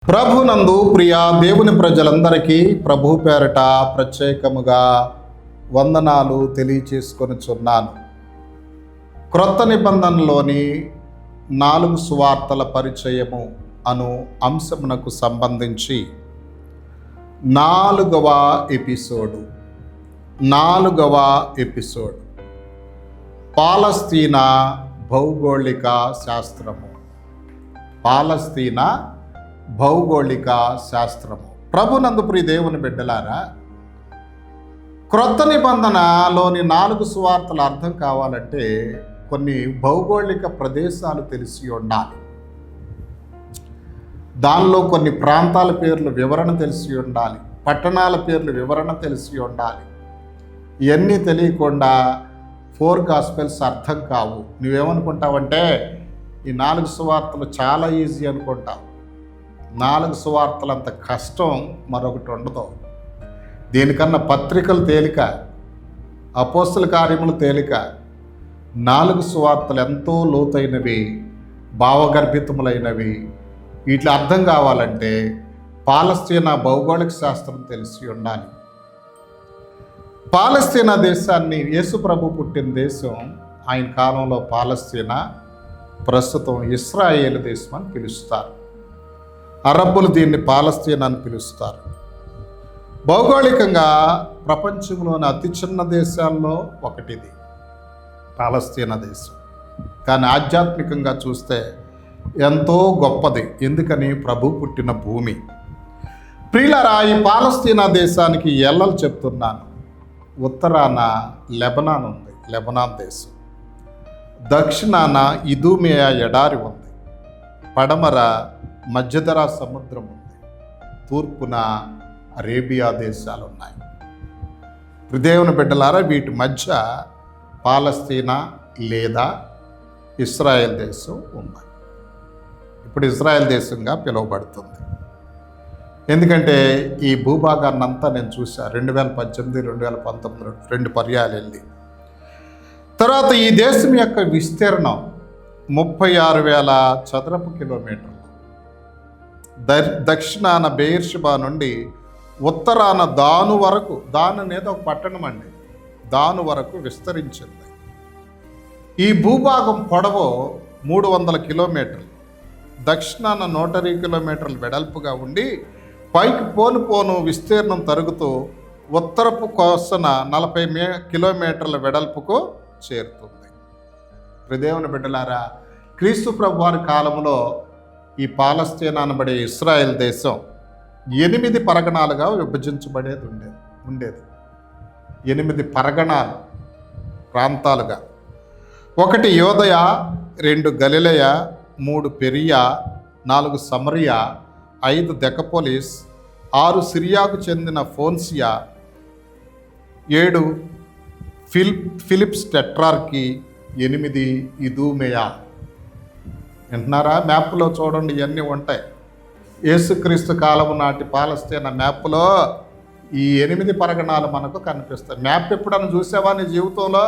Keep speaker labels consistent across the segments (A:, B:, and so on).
A: ప్రభునందు ప్రియ దేవుని ప్రజలందరికీ ప్రభు పేరట ప్రత్యేకముగా వందనాలు తెలియచేసుకొనుచున్నాను. క్రొత్త నిబంధనలోని 4 సువార్తల పరిచయము అను అంశమునకు సంబంధించి 4వ ఎపిసోడ్ పాలస్తీనా భౌగోళిక శాస్త్రము. ప్రభునందు ప్రియ దేవుని బిడ్డలారా, క్రొత్త నిబంధనలోని 4 సువార్తలు అర్థం కావాలంటే కొన్ని భౌగోళిక ప్రదేశాలు తెలిసి ఉండాలి. దానిలో కొన్ని ప్రాంతాల పేర్లు వివరణ తెలిసి ఉండాలి, పట్టణాల పేర్లు వివరణ తెలిసి ఉండాలి. ఇవన్నీ తెలియకుండా 4 గాస్పెల్స్ అర్థం కావు. నువ్వేమనుకుంటావంటే ఈ 4 సువార్తలు చాలా ఈజీ అనుకుంటావు. 4 సువార్తలు అంత కష్టం మరొకటి ఉండదు. దీనికన్నా పత్రికలు తేలిక, అపోస్తల కార్యములు తేలిక. 4 సువార్తలు ఎంతో లోతైనవి, భావగర్భితములైనవి. వీటి అర్థం కావాలంటే పాలస్తీనా భౌగోళిక శాస్త్రం తెలిసి ఉండాలి. పాలస్తీనా దేశాన్ని యేసు ప్రభు పుట్టిన దేశం, ఆయన కాలంలో పాలస్తీనా, ప్రస్తుతం ఇశ్రాయేలు దేశం అని పిలుస్తారు. అరబ్బులు దీన్ని పాలస్తీనా అని పిలుస్తారు. భౌగోళికంగా ప్రపంచంలోని అతి చిన్న దేశాల్లో ఒకటిది పాలస్తీనా దేశం. కానీ ఆధ్యాత్మికంగా చూస్తే ఎంతో గొప్పది. ఎందుకని? ప్రభు పుట్టిన భూమి. ప్రియులారా, ఈ పాలస్తీనా దేశానికి ఎల్లలు చెప్తున్నాను. ఉత్తరాన లెబనాన్ ఉంది, లెబనాన్ దేశం. దక్షిణాన ఇదూమియా ఎడారి ఉంది. పడమర మధ్యధరా సముద్రం ఉంది. తూర్పున అరేబియా దేశాలు ఉన్నాయి. దేవుని బిడ్డలారా, వీటి మధ్య పాలస్తీనా లేదా ఇస్రాయేల్ దేశం ఉంది. ఇప్పుడు ఇజ్రాయెల్ దేశంగా పిలువబడుతుంది. ఎందుకంటే ఈ భూభాగాన్ని అంతా నేను చూసా. 2018, 2019 2 పర్యాలు వెళ్ళి. తర్వాత ఈ దేశం యొక్క విస్తీర్ణం 36,000 చదరపు కిలోమీటర్లు. దక్షిణాన బెయిర్షెబా నుండి ఉత్తరాన దాను వరకు, దాను అనేది ఒక పట్టణం అండి, దాను వరకు విస్తరించింది. ఈ భూభాగం పొడవు 300 కిలోమీటర్లు, దక్షిణాన 120 కిలోమీటర్లు వెడల్పుగా ఉండి పైకి పోను విస్తీర్ణం తరుగుతూ ఉత్తరపు కోసన 40 కిలోమీటర్ల వెడల్పుకు చేరుతుంది. దేవుని బిడ్డలారా, క్రీస్తు ప్రభు వారి కాలంలో ఈ పాలస్తీనా అనబడే ఇశ్రాయేల్ దేశం 8 పరగణాలుగా విభజించబడేది ఉండేది. 8 పరగణాలు, ప్రాంతాలుగా. 1 యోదయ, 2 గలిలయ, 3 పెరియా, 4 సమరియా, 5 దెకపోలిస్, 6 సిరియాకు చెందిన ఫోన్సియా, 7 ఫిలిప్స్ టెట్రార్కీ, 8 ఇదూమియా. వింటున్నారా? మ్యాప్లో చూడండి, ఇవన్నీ ఉంటాయి. యేసుక్రీస్తు కాలము నాటి పాలస్తీనా మ్యాప్లో ఈ 8 పరగణాలు మనకు కనిపిస్తాయి. మ్యాప్ ఎప్పుడన్నా చూసావా నీ జీవితంలో?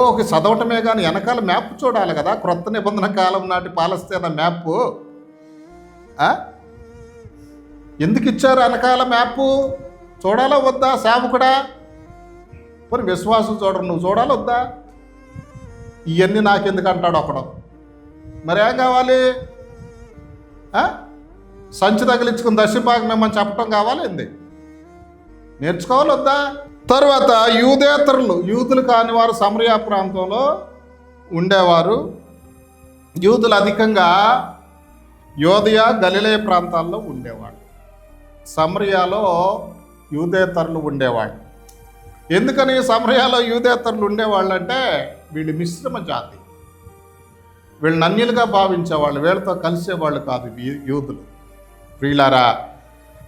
A: ఒక చదవటమే కానీ వెనకాల మ్యాప్ చూడాలి కదా. క్రొత్త నిబంధన కాలం నాటి పాలస్తీనా మ్యాప్ ఎందుకు ఇచ్చారు? వెనకాల మ్యాప్ చూడాలా వద్దా? సేవకుడా, కొన్ని విశ్వాసం చూడరు, నువ్వు చూడాలి వద్దా? ఇవన్నీ నాకెందుకు అంటాడు ఒకడు. మరి ఏం కావాలి? సంచి తగిలించుకుని దశభాగం మేమని చెప్పడం కావాలి. ఏంది నేర్చుకోవాలి వద్దా? తర్వాత యూదేతరులు, యూదులు కాని వారు సమరియా ప్రాంతంలో ఉండేవారు. యూదులు అధికంగా యోదయ, గలిలయ ప్రాంతాల్లో ఉండేవాడు. సమరియాలో యూదేతరులు ఉండేవాడు. ఎందుకని సమరయాలో యూదేతరులు ఉండేవాళ్ళు అంటే వీళ్ళు మిశ్రమ జాతి. వీళ్ళని అన్యులుగా భావించేవాళ్ళు, వీళ్ళతో కలిసేవాళ్ళు కాదు యూదులు. ప్రియులారా,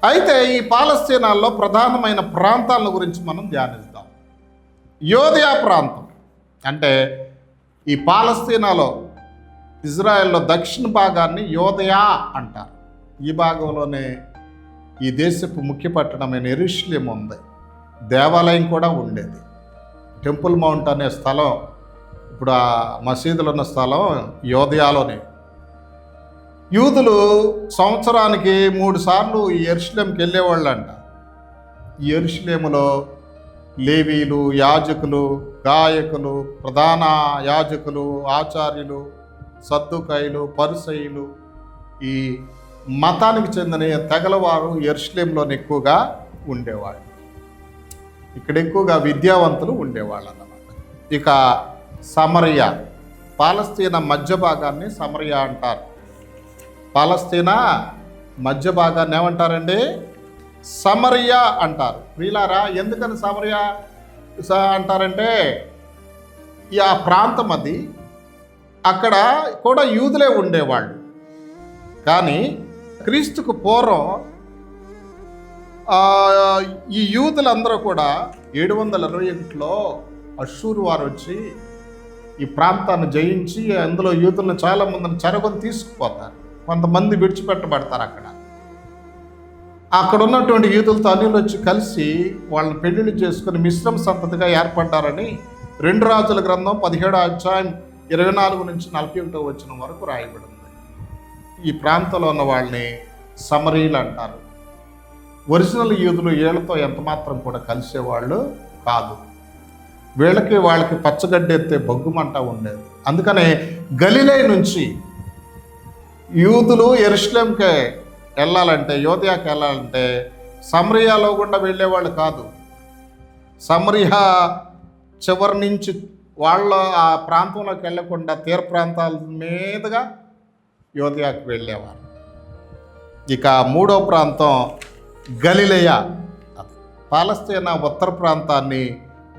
A: అయితే ఈ పాలస్తీనాల్లో ప్రధానమైన ప్రాంతాల గురించి మనం ధ్యానిద్దాం. యోదయ ప్రాంతం అంటే ఈ పాలస్తీనాలో, ఇజ్రాయెల్లో దక్షిణ భాగాన్ని యోదయ అంటారు. ఈ భాగంలోనే ఈ దేశపు ముఖ్య పట్టణమైన యెరూషలేము ఉంది. దేవాలయం కూడా ఉండేది. టెంపుల్ మౌంట్ అనే స్థలం, ఇప్పుడు ఆ మసీదులు ఉన్న స్థలం యోదయాలోనే. యూదులు సంవత్సరానికి 3 సార్లు ఈ యెరూషలేంకి వెళ్ళేవాళ్ళంట. ఈ యెరూషలేములో లేవీలు, యాజకులు, గాయకులు, ప్రధాన యాజకులు, ఆచార్యులు, సద్దుకాయులు, పరిసయ్యులు, ఈ మతానికి చెందిన తెగలవారు యెరూషలేంలోనే ఎక్కువగా ఉండేవాళ్ళు. ఇక్కడ ఎక్కువగా విద్యావంతులు ఉండేవాళ్ళు అన్నమాట. ఇక సమరయ, పాలస్తీనా మధ్య భాగాన్ని సమరయ అంటారు. పాలస్తీనా మధ్య భాగాన్ని ఏమంటారండి? సమరయ అంటారు. వీళ్ళారా, ఎందుకని సమరయ అంటారంటే ఆ ప్రాంతం అది, అక్కడ కూడా యూదులే ఉండేవాళ్ళు. కానీ క్రీస్తుకు పూర్వం ఈ యూదులందరూ కూడా 721లో అష్షూరు వారు వచ్చి ఈ ప్రాంతాన్ని జయించి అందులో యూదులను చాలా మందిని చెరగొని తీసుకుపోతారు. కొంతమంది విడిచిపెట్టబడతారు. అక్కడ ఉన్నటువంటి యూదులతో అన్యులు వచ్చి కలిసి వాళ్ళని పెళ్లిళ్ళు చేసుకుని మిశ్రమ సంతతిగా ఏర్పడ్డారని 2 రాజుల గ్రంథం 17వ అధ్యాయం 24 నుంచి 41వ వచనం వరకు రాయబడింది. ఈ ప్రాంతంలో ఉన్న వాళ్ళని సమరీలు అంటారు. ఒరిజినల్ యూదులు వీళ్ళతో ఎంతమాత్రం కూడా కలిసేవాళ్ళు కాదు. వాళ్ళకి పచ్చగడ్డి ఎత్తే బొగ్గుమంట ఉండేది. అందుకనే గలిలే నుంచి యూదులు యెరూషలేంకి వెళ్ళాలంటే, యోదయాకి వెళ్ళాలంటే సమరయాలో గుండా వెళ్ళేవాళ్ళు కాదు. సమరయ చివరి నుంచి వాళ్ళ ఆ ప్రాంతంలోకి వెళ్ళకుండా తీర ప్రాంతాల మీదుగా యోదయాకి వెళ్ళేవారు. ఇక 3వ ప్రాంతం గలిలయ. పాలస్తీనా ఉత్తర ప్రాంతాన్ని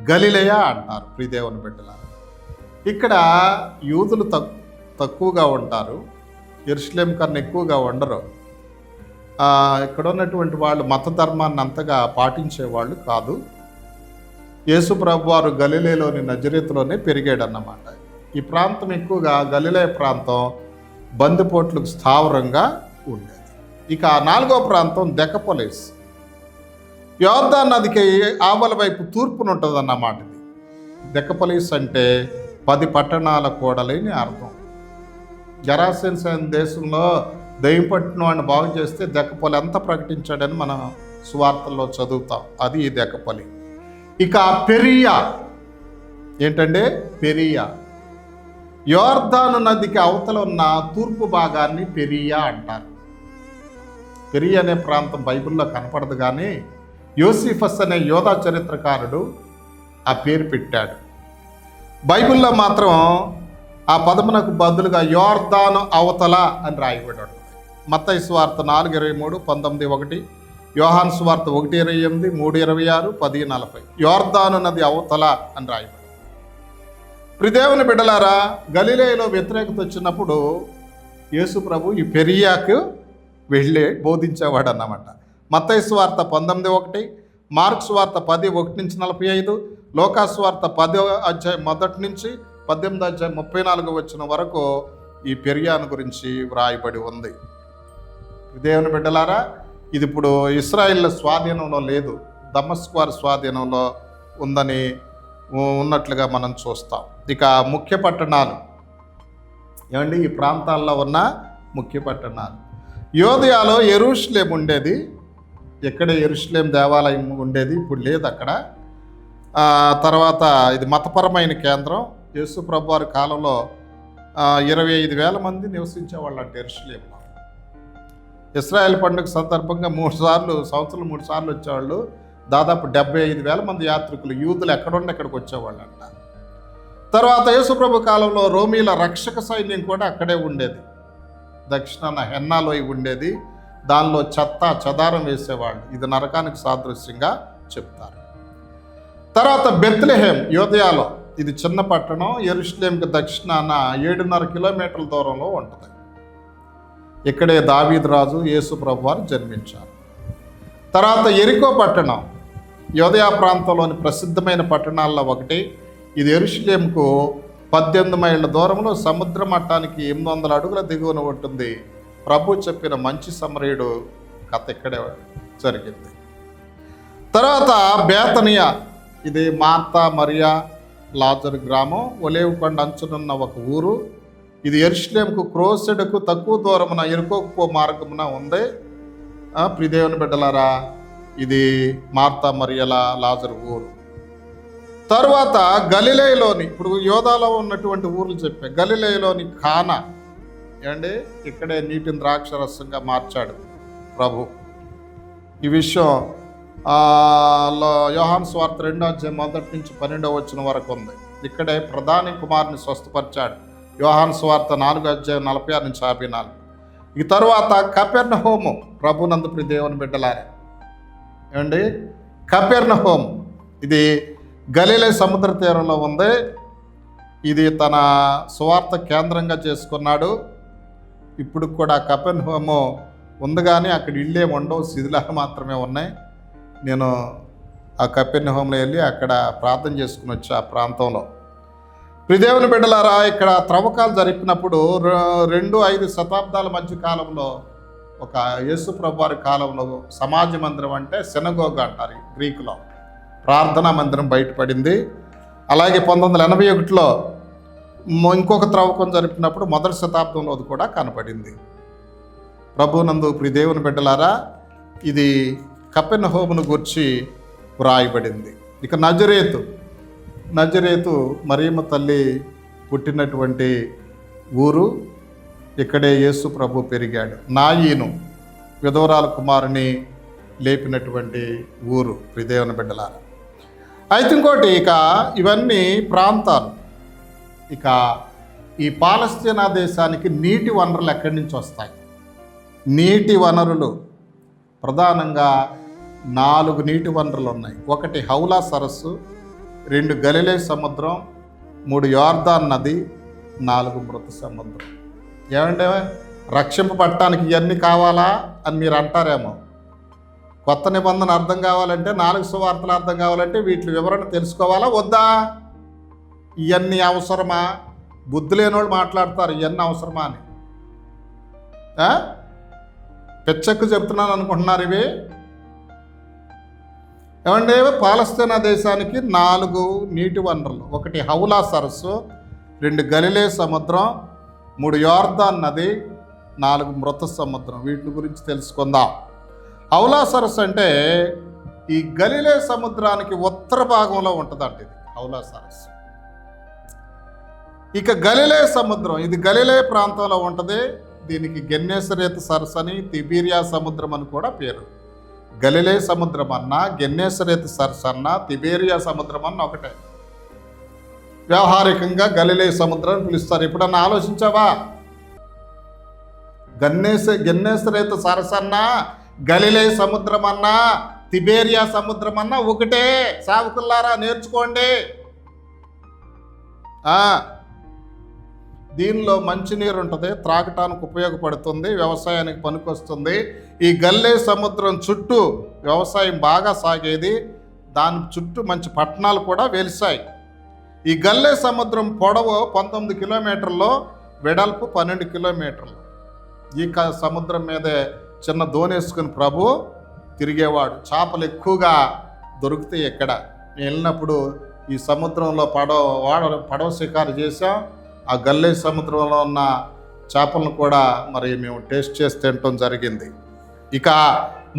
A: గలిలయ అంటారు. ప్రియదేవుని బిడ్డలారా, ఇక్కడ యూదులు తక్కువగా ఉంటారు. యెరూషలేం కన్నా ఎక్కువగా ఉండరు. ఇక్కడ ఉన్నటువంటి వాళ్ళు మత ధర్మాన్ని అంతగా పాటించేవాళ్ళు కాదు. యేసు ప్రభు వారు గలిలేలోని నజరేతులోనే పెరిగాడన్నమాట. ఈ ప్రాంతం ఎక్కువగా గలిలయ ప్రాంతం బందిపోట్లకు స్థావరంగా ఉండేది. ఇక 4వ ప్రాంతం దెకపొలిస్. యోర్దాను నదికి ఆవల వైపు తూర్పున ఉంటుంది అన్నమాట. ఇది దెకపొలిస్ అంటే 10 పట్టణాల కూడలేని అర్థం. జరాసెన్స్ అనే దేశంలో దెయ్యం పట్టిన వాడిని బాగు చేస్తే దెకపొలి ఎంత ప్రకటించాడని మనం సువార్తల్లో చదువుతాం. అది ఈ దెకపొలి. ఇక పెరియా ఏంటంటే పెరియా, యోర్దాను నదికి అవతల ఉన్న తూర్పు భాగాన్ని పెరియా అంటారు. పెరియా అనే ప్రాంతం బైబిల్లో కనపడదు, కానీ యోసిఫస్ అనే యోధా చరిత్రకారుడు ఆ పేరు పెట్టాడు. బైబిల్లో మాత్రం ఆ పదమునకు బదులుగా యోర్దాను అవతల అని రాయబడి ఉంటుంది. మత్తయి సువార్త 4:23, 19:1, యోహాను సువార్త 1:28, 3:26, 10:40 యోర్దాను నది అవతల అని రాయబడి. ప్రియదేవుని బిడ్డలారా, గలిలయలో వ్యతిరేకత వచ్చినప్పుడు యేసు ప్రభు ఈ పెరియాకు వెళ్ళి బోధించేవాడు అన్నమాట. మత్తయి సువార్త 19:1, మార్కు సువార్త 10:1-45, లూకా సువార్త 10వ అధ్యాయం 1 నుంచి 18వ అధ్యాయం 34 వచ్చిన వరకు ఈ పెరియాను గురించి వ్రాయబడి ఉంది. దేవుని బిడ్డలారా, ఇది ఇప్పుడు ఇశ్రాయేల్ స్వాధీనంలో లేదు, దమస్కు వారి స్వాధీనంలో ఉందని ఉన్నట్లుగా మనం చూస్తాం. ఇక ముఖ్య పట్టణాలు ఏమండి, ఈ ప్రాంతాల్లో ఉన్న ముఖ్య పట్టణాలు. యోదయాలో యెరూషలేం ఉండేది. ఎక్కడ యెరూషలేం దేవాలయం ఉండేది, ఇప్పుడు లేదు అక్కడ. తర్వాత ఇది మతపరమైన కేంద్రం. యేసు ప్రభు వారి కాలంలో 25,000 మంది నివసించేవాళ్ళు అంటే యెరూషలేంలో. ఇశ్రాయేల్ పండుగ సందర్భంగా 3 సార్లు, సంవత్సరం 3 సార్లు వచ్చేవాళ్ళు. దాదాపు 75,000 మంది యాత్రికులు యూదులు ఎక్కడుండి ఎక్కడికి వచ్చేవాళ్ళు అంట. తర్వాత యేసు ప్రభు కాలంలో రోమీల రక్షక సైన్యం కూడా అక్కడే ఉండేది. దక్షిణాన హెన్నాలోయ ఉండేది. దానిలో చెత్త చెదారం వేసేవాళ్ళు. ఇది నరకానికి సాదృశ్యంగా చెప్తారు. తర్వాత బెత్లెహేం యోదయాలో, ఇది చిన్న పట్టణం. యెరూషలేంకి దక్షిణాన 7.5 కిలోమీటర్ల దూరంలో ఉంటుంది. ఇక్కడే దావీదు రాజు యేసు ప్రభు వారు జన్మించారు. తర్వాత యెరికో పట్టణం యోదయా ప్రాంతంలోని ప్రసిద్ధమైన పట్టణాల్లో ఒకటి. ఇది యెరూషలేంకు 18 మైళ్ళ దూరంలో సముద్ర మట్టానికి 800 అడుగుల దిగువన ఉంటుంది. ప్రభు చెప్పిన మంచి సమరయుడు కథ ఇక్కడే జరిగింది. తర్వాత బేతనియా, ఇది మార్తా, మరియా, లాజరు గ్రామం. ఒలేవు కొండ అంచునున్న ఒక ఊరు. ఇది యెరూషలేముకు క్రోసెడుకు తక్కువ దూరమున ఎరుకోకు మార్గమున ఉంది. ప్రియదేవుని బిడ్డలారా, ఇది మార్తా మరియల లాజరు ఊరు. తరువాత గలిలయలోని, ఇప్పుడు యోధాలో ఉన్నటువంటి ఊర్లు చెప్పే, గలిలయలోని కానా, ఏమండి, ఇక్కడే నీటిని ద్రాక్షరసంగా మార్చాడు ప్రభు. ఈ విషయం యోహాను సువార్త 2:1-12 వరకు ఉంది. ఇక్కడే ప్రధాని కుమారుని స్వస్థపరిచాడు. యోహాను సువార్త 4:46-54. ఈ తరువాత కపెర్నహూము, ప్రభునందు ప్రియ దేవుని బిడ్డలారా, ఏమండి, కపెర్నహూము ఇది గలిలయ సముద్ర తీరంలో ఉంది. ఇది తన సువార్త కేంద్రంగా చేసుకున్నాడు. ఇప్పుడు కూడా కపెర్నహూము ఉంది, కానీ అక్కడ ఇళ్ళే ఉండవు, శిథిలాలు మాత్రమే ఉన్నాయి. నేను ఆ కపెర్నహూములో వెళ్ళి అక్కడ ప్రార్థన చేసుకుని వచ్చి ఆ ప్రాంతంలో. ప్రియదేవుని బిడ్డలారా, ఇక్కడ త్రవ్వకాలు జరిపినప్పుడు 2-5 శతాబ్దాల మధ్య కాలంలో, ఒక యేసు ప్రభు వారి కాలంలో సమాజ మందిరం అంటే సినగోగ అంటారు గ్రీకులో, ప్రార్థనా మందిరం బయటపడింది. అలాగే 1981లో ఇంకొక త్రవ్వకం జరిపినప్పుడు 1వ శతాబ్దంలో అది కూడా కనపడింది. ప్రభునందు ప్రియదేవుని బిడ్డలారా, ఇది కపెర్నహూమును గూర్చి వ్రాయబడింది. ఇక నజరేతు మరియమ్మ తల్లి పుట్టినటువంటి ఊరు. ఇక్కడే యేసు ప్రభు పెరిగాడు. నాయీను విధవరాల కుమారుని లేపినటువంటి ఊరు ప్రియదేవుని బిడ్డలారా. అయితే ఇంకోటి, ఇక ఇవన్నీ ప్రాంతాలు. ఇక ఈ పాలస్తీనా దేశానికి నీటి వనరులు ఎక్కడి నుంచి వస్తాయి? నీటి వనరులు ప్రధానంగా 4 నీటి వనరులు ఉన్నాయి. 1 హౌలా సరస్సు, 2 గలిలయ సముద్రం, 3 యోర్దాన్ నది, 4 మృత సముద్రం. ఏమంటే రక్షింపబడటానికి ఇవన్నీ కావాలా అని మీరు అంటారేమో. కొత్త నిబంధన అర్థం కావాలంటే, 4 సువార్తలు అర్థం కావాలంటే వీటి వివరణ తెలుసుకోవాలా వద్దా? ఇవన్నీ అవసరమా? బుద్ధి లేని వాళ్ళు మాట్లాడతారు ఇవన్నీ అవసరమా అని. పెచ్చక్కు చెప్తున్నాను అనుకుంటున్నారు ఇవి. ఏమంటే పాలస్తీనా దేశానికి 4 నీటి వనరులు, 1 హౌలా సరస్సు, 2 గలిలయ సముద్రం, 3 యోర్దాన్ నది, 4 మృత సముద్రం. వీటి గురించి తెలుసుకుందాం. హౌలా సరస్సు అంటే ఈ గలిలయ సముద్రానికి ఉత్తర భాగంలో ఉంటుందంట ఇది హౌలా సరస్సు. ఇక గలిలయ సముద్రం, ఇది గలిలయ ప్రాంతంలో ఉంటుంది. దీనికి గెన్నేసరేతు సరస్సు అని, తిబీరియా సముద్రం అని కూడా పేరు. గలిలయ సముద్రం అన్నా, గెన్నేసరేతు సరస్సు అన్నా, తిబేరియా సముద్రం అన్న ఒకటే. వ్యవహారికంగా గలిలయ సముద్రం అని పిలుస్తారు. ఎప్పుడన్నా ఆలోచించావా? గెన్నేసరేతు సరస్సు అన్నా, గలిలయ సముద్రం అన్నా, తిబేరియా సముద్రం అన్నా ఒకటే. సావుకుల్లారా నేర్చుకోండి. దీనిలో మంచినీరు ఉంటుంది, త్రాగటానికి ఉపయోగపడుతుంది, వ్యవసాయానికి పనికొస్తుంది. ఈ గలిలయ సముద్రం చుట్టూ వ్యవసాయం బాగా సాగేది. దాని చుట్టూ మంచి పట్టణాలు కూడా వెలిసాయి. ఈ గలిలయ సముద్రం పొడవు 19 కిలోమీటర్లు, వెడల్పు 12 కిలోమీటర్లు. ఈ సముద్రం మీదే చిన్న దోనేసుకుని ప్రభు తిరిగేవాడు. చేపలు ఎక్కువగా దొరుకుతాయి ఇక్కడ. నేను వెళ్ళినప్పుడు ఈ సముద్రంలో పడవ షికారు చేసాం. ఆ గలిలయ సముద్రంలో ఉన్న చేపలను కూడా మరి మేము టేస్ట్ చేసి తినటం జరిగింది. ఇక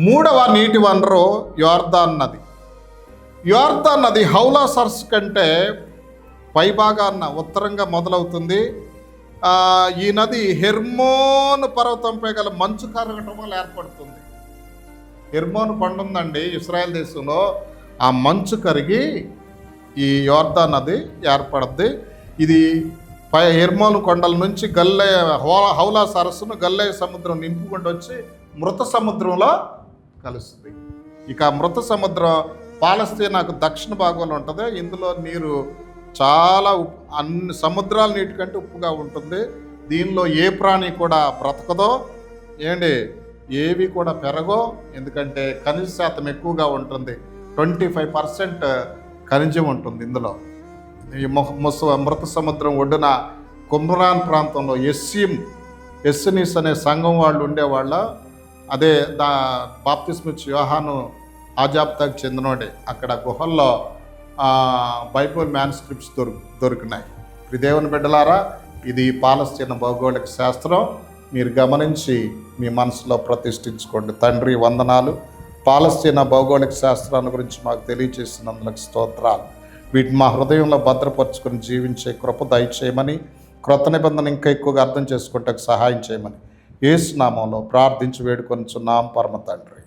A: 3వ నీటి వనరు యోర్దాన్ నది. యోర్దాన్ నది హౌలా సరస్సు కంటే పైభాగాన్న ఉత్తరంగా మొదలవుతుంది. ఈ నది హెర్మోన్ పర్వతంపై గల మంచు కరగటం వల్ల ఏర్పడుతుంది. హెర్మోన్ కొండ ఉందండి ఇస్రాయేల్ దేశంలో. ఆ మంచు కరిగి ఈ యోర్దాన్ నది ఏర్పడుద్ది. ఇది హెర్మోన్ కొండల నుంచి హౌలా సరస్సును గలిలయ సముద్రం నింపుకుంటూ వచ్చి మృత సముద్రంలో కలుస్తుంది. ఇక మృత సముద్రం పాలస్తీనాకు దక్షిణ భాగంలో ఉంటుంది. ఇందులో నీరు చాలా అన్ని సముద్రాల నీటి కంటే ఉప్పుగా ఉంటుంది. దీనిలో ఏ ప్రాణి కూడా బ్రతకదో, ఏవి కూడా పెరగో. ఎందుకంటే ఖనిజ శాతం ఎక్కువగా ఉంటుంది. 25% ఖనిజం ఉంటుంది ఇందులో. ఈ మృత సముద్రం ఒడ్డున కుమ్రాన్ ప్రాంతంలో ఎస్సినీస్ అనే సంఘం వాళ్ళు ఉండేవాళ్ళ. అదే బాప్తిస్మిచ్ యోహాను ఆజాబ్తాకు చెందినోడే. అక్కడ గుహల్లో బైబిల్ మ్యాన్స్క్రిప్ట్స్ దొరికినాయి. దేవుని బిడ్డలారా, ఇది పాలస్తీనా భౌగోళిక శాస్త్రం. మీరు గమనించి మీ మనసులో ప్రతిష్ఠించుకోండి. తండ్రి వందనాలు, పాలస్తీనా భౌగోళిక శాస్త్రాన్ని గురించి మాకు తెలియజేసినందుకు స్తోత్రాలు. వీటిని మా హృదయంలో భద్రపరుచుకొని జీవించే కృప దయచేయమని, క్రొత్త నిబంధన ఇంకా ఎక్కువగా అర్థం చేసుకుంటే సహాయం చేయమని యేసు నామంలో ప్రార్థించి వేడుకొనుచున్నాం పరమ తండ్రి.